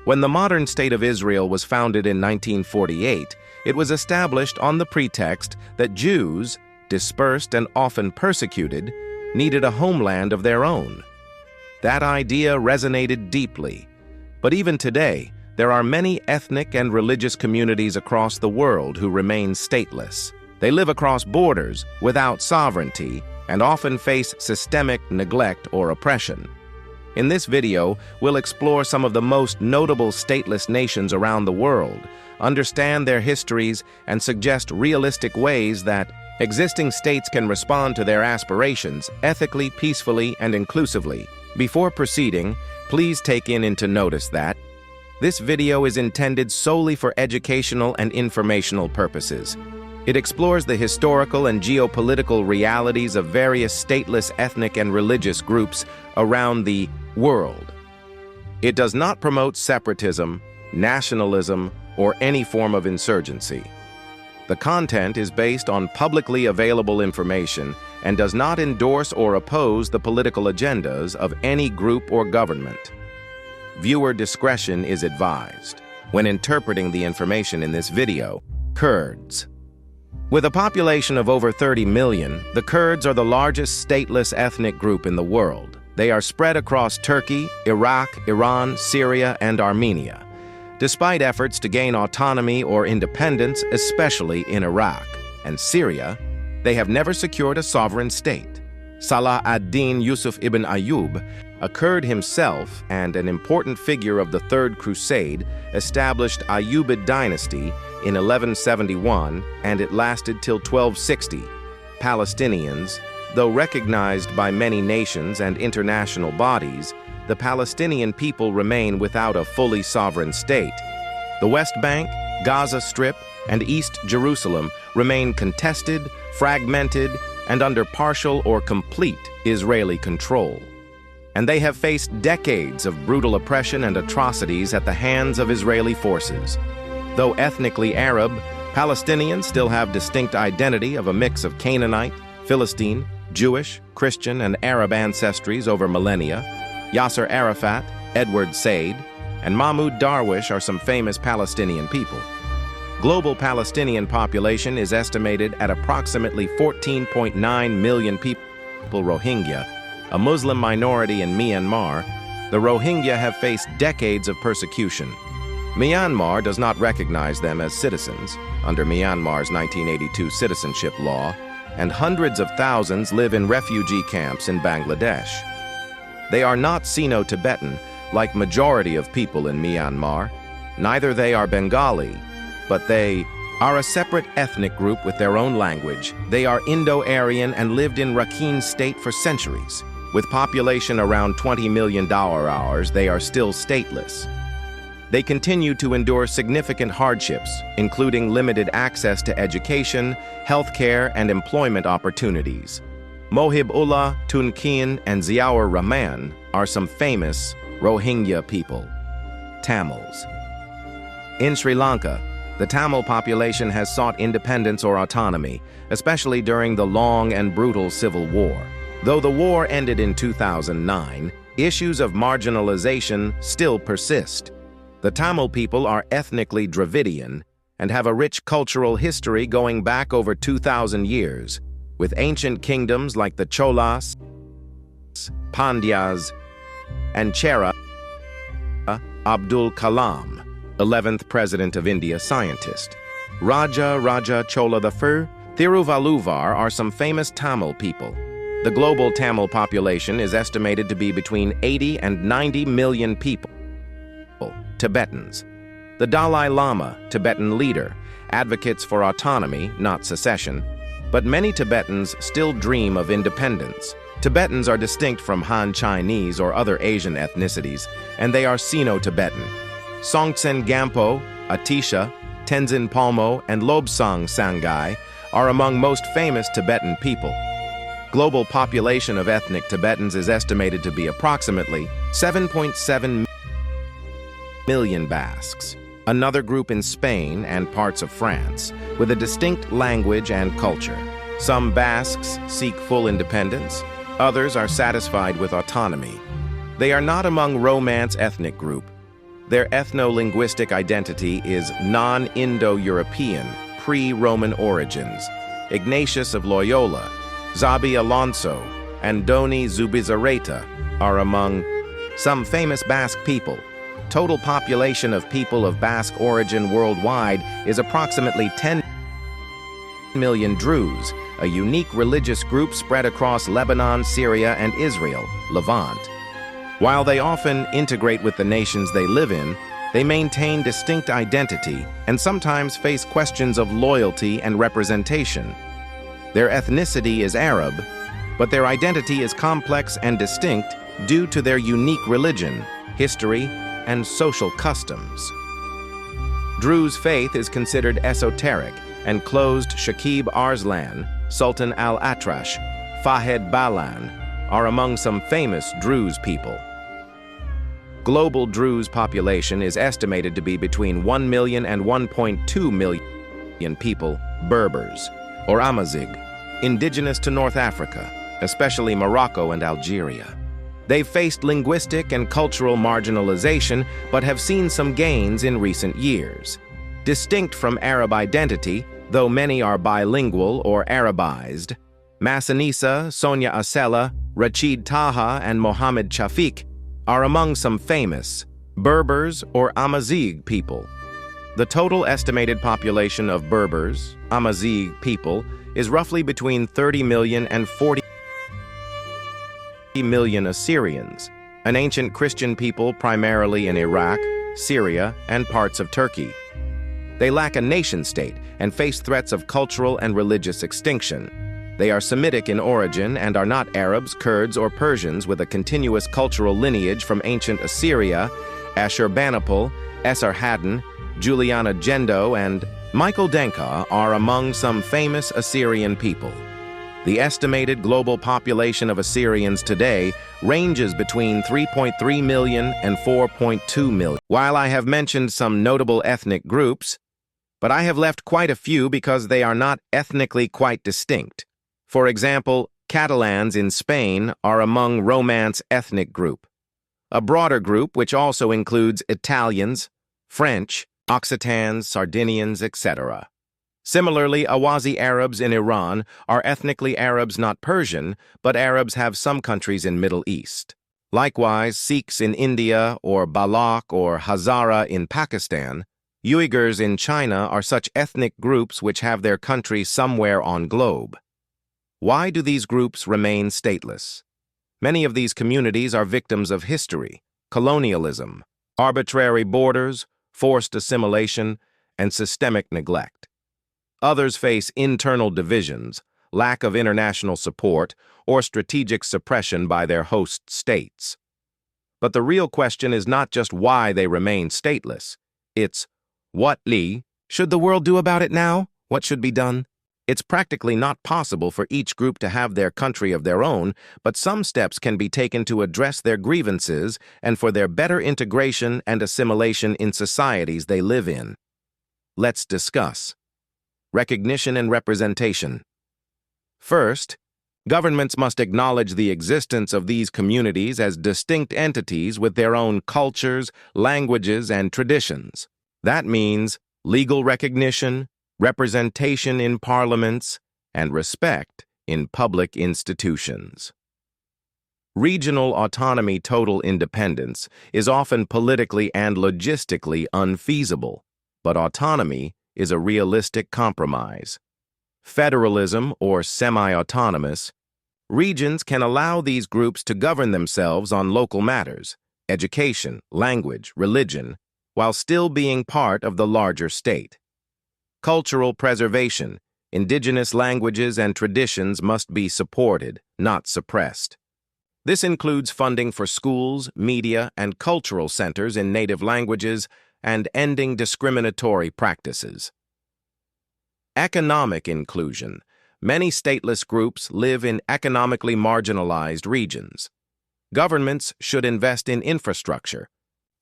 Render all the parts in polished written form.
When the modern state of Israel was founded in 1948, it was established on the pretext that Jews, dispersed and often persecuted, needed a homeland of their own. That idea resonated deeply, but even today, there are many ethnic and religious communities across the world who remain stateless. They live across borders without sovereignty and often face systemic neglect or oppression. In this video, we'll explore some of the most notable stateless nations around the world, understand their histories, and suggest realistic ways that existing states can respond to their aspirations ethically, peacefully, and inclusively. Before proceeding, please take into notice that this video is intended solely for educational and informational purposes. It explores the historical and geopolitical realities of various stateless ethnic and religious groups around the world. It does not promote separatism, nationalism, or any form of insurgency. The content is based on publicly available information and does not endorse or oppose the political agendas of any group or government. Viewer discretion is advised when interpreting the information in this video. Kurds. With a population of over 30 million, the Kurds are the largest stateless ethnic group in the world. They are spread across Turkey, Iraq, Iran, Syria, and Armenia. Despite efforts to gain autonomy or independence, especially in Iraq and Syria, they have never secured a sovereign state. Salah ad-Din Yusuf ibn Ayyub, a Kurd himself and an important figure of the Third Crusade, established Ayyubid dynasty in 1171, and it lasted till 1260. Palestinians, though recognized by many nations and international bodies, the Palestinian people remain without a fully sovereign state. The West Bank, Gaza Strip, and East Jerusalem remain contested, fragmented, and under partial or complete Israeli control. And they have faced decades of brutal oppression and atrocities at the hands of Israeli forces. Though ethnically Arab, Palestinians still have distinct identity of a mix of Canaanite, Philistine, Jewish, Christian, and Arab ancestries over millennia. Yasser Arafat, Edward Said, and Mahmoud Darwish are some famous Palestinian people. Global Palestinian population is estimated at approximately 14.9 million people. Rohingya, a Muslim minority in Myanmar, the Rohingya have faced decades of persecution. Myanmar does not recognize them as citizens under Myanmar's 1982 citizenship law, and hundreds of thousands live in refugee camps in Bangladesh. They are not Sino-Tibetan, like majority of people in Myanmar. Neither they are Bengali, but they are a separate ethnic group with their own language. They are Indo-Aryan and lived in Rakhine State for centuries. With population around 20 million hours, they are still stateless. They continue to endure significant hardships, including limited access to education, healthcare, and employment opportunities. Mohib Ullah, Tunkin, and Ziaur Rahman are some famous Rohingya people. Tamils. In Sri Lanka, the Tamil population has sought independence or autonomy, especially during the long and brutal civil war. Though the war ended in 2009, issues of marginalization still persist. The Tamil people are ethnically Dravidian and have a rich cultural history going back over 2,000 years, with ancient kingdoms like the Cholas, Pandyas, and Chera. Abdul Kalam, 11th President of India scientist. Raja Chola I, Thiruvalluvar are some famous Tamil people. The global Tamil population is estimated to be between 80 and 90 million people. Tibetans. The Dalai Lama, Tibetan leader, advocates for autonomy, not secession, but many Tibetans still dream of independence. Tibetans are distinct from Han Chinese or other Asian ethnicities, and they are Sino-Tibetan. Songtsen Gampo, Atisha, Tenzin Palmo, and Lobsang Sangai are among most famous Tibetan people. Global population of ethnic Tibetans is estimated to be approximately 7.7 million Basques, another group in Spain and parts of France, with a distinct language and culture. Some Basques seek full independence, others are satisfied with autonomy. They are not among Romance ethnic group. Their ethno-linguistic identity is non-Indo-European, pre-Roman origins. Ignatius of Loyola, Zabi Alonso, and Doni Zubizarreta are among some famous Basque people. Total population of people of Basque origin worldwide is approximately 10 million Druze, a unique religious group spread across Lebanon, Syria, and Israel, Levant. While they often integrate with the nations they live in, they maintain distinct identity and sometimes face questions of loyalty and representation. Their ethnicity is Arab, but their identity is complex and distinct due to their unique religion, history, and social customs. Druze faith is considered esoteric, and closed Shakib Arslan, Sultan al-Atrash, Fahed Balan are among some famous Druze people. Global Druze population is estimated to be between 1 million and 1.2 million people, Berbers, or Amazigh, indigenous to North Africa, especially Morocco and Algeria. They've faced linguistic and cultural marginalization, but have seen some gains in recent years. Distinct from Arab identity, though many are bilingual or Arabized, Massanissa, Sonia Asela, Rachid Taha, and Mohammed Shafiq are among some famous Berbers or Amazigh people. The total estimated population of Berbers, Amazigh people, is roughly between 30 million and 40 million Assyrians, an ancient Christian people primarily in Iraq, Syria, and parts of Turkey. They lack a nation-state and face threats of cultural and religious extinction. They are Semitic in origin and are not Arabs, Kurds, or Persians with a continuous cultural lineage from ancient Assyria. Ashurbanipal, Esarhaddon, Juliana Gendo, and Michael Denka are among some famous Assyrian people. The estimated global population of Assyrians today ranges between 3.3 million and 4.2 million. While I have mentioned some notable ethnic groups, but I have left quite a few because they are not ethnically quite distinct. For example, Catalans in Spain are among Romance ethnic group, a broader group which also includes Italians, French, Occitans, Sardinians, etc. Similarly, Awazi Arabs in Iran are ethnically Arabs not Persian, but Arabs have some countries in Middle East. Likewise, Sikhs in India or Balak or Hazara in Pakistan, Uyghurs in China are such ethnic groups which have their country somewhere on globe. Why do these groups remain stateless? Many of these communities are victims of history, colonialism, arbitrary borders, forced assimilation, and systemic neglect. Others face internal divisions, lack of international support, or strategic suppression by their host states. But the real question is not just why they remain stateless. It's, what should the world do about it now? What should be done? It's practically not possible for each group to have their country of their own, but some steps can be taken to address their grievances and for their better integration and assimilation in societies they live in. Let's discuss. Recognition and representation. First, governments must acknowledge the existence of these communities as distinct entities with their own cultures, languages, and traditions. That means legal recognition, representation in parliaments, and respect in public institutions. Regional autonomy total independence is often politically and logistically unfeasible, but autonomy is a realistic compromise. Federalism or semi-autonomous, regions can allow these groups to govern themselves on local matters, education, language, religion, while still being part of the larger state. Cultural preservation, indigenous languages and traditions must be supported, not suppressed. This includes funding for schools, media, and cultural centers in native languages and ending discriminatory practices. Economic inclusion. Many stateless groups live in economically marginalized regions. Governments should invest in infrastructure,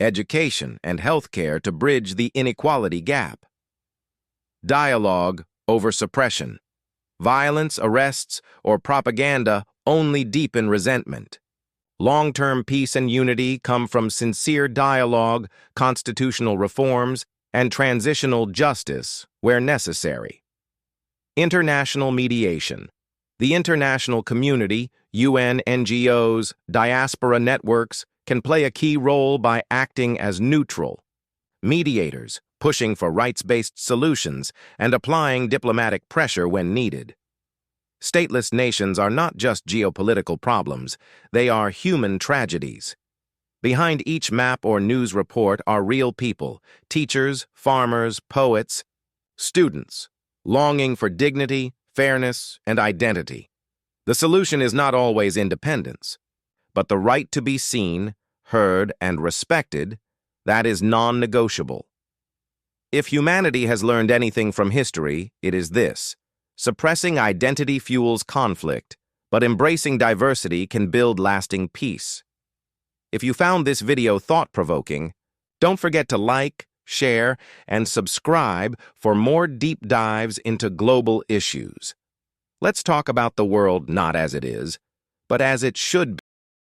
education, and healthcare to bridge the inequality gap. Dialogue over suppression. Violence, arrests, or propaganda only deepen resentment. Long-term peace and unity come from sincere dialogue, constitutional reforms, and transitional justice where necessary. International mediation. The international community, UN, NGOs, diaspora networks, can play a key role by acting as neutral mediators, pushing for rights-based solutions and applying diplomatic pressure when needed. Stateless nations are not just geopolitical problems, they are human tragedies. Behind each map or news report are real people, teachers, farmers, poets, students, longing for dignity, fairness, and identity. The solution is not always independence, but the right to be seen, heard, and respected, that is non-negotiable. If humanity has learned anything from history, it is this: suppressing identity fuels conflict, but embracing diversity can build lasting peace. If you found this video thought-provoking, don't forget to like, share, and subscribe for more deep dives into global issues. Let's talk about the world not as it is, but as it should be.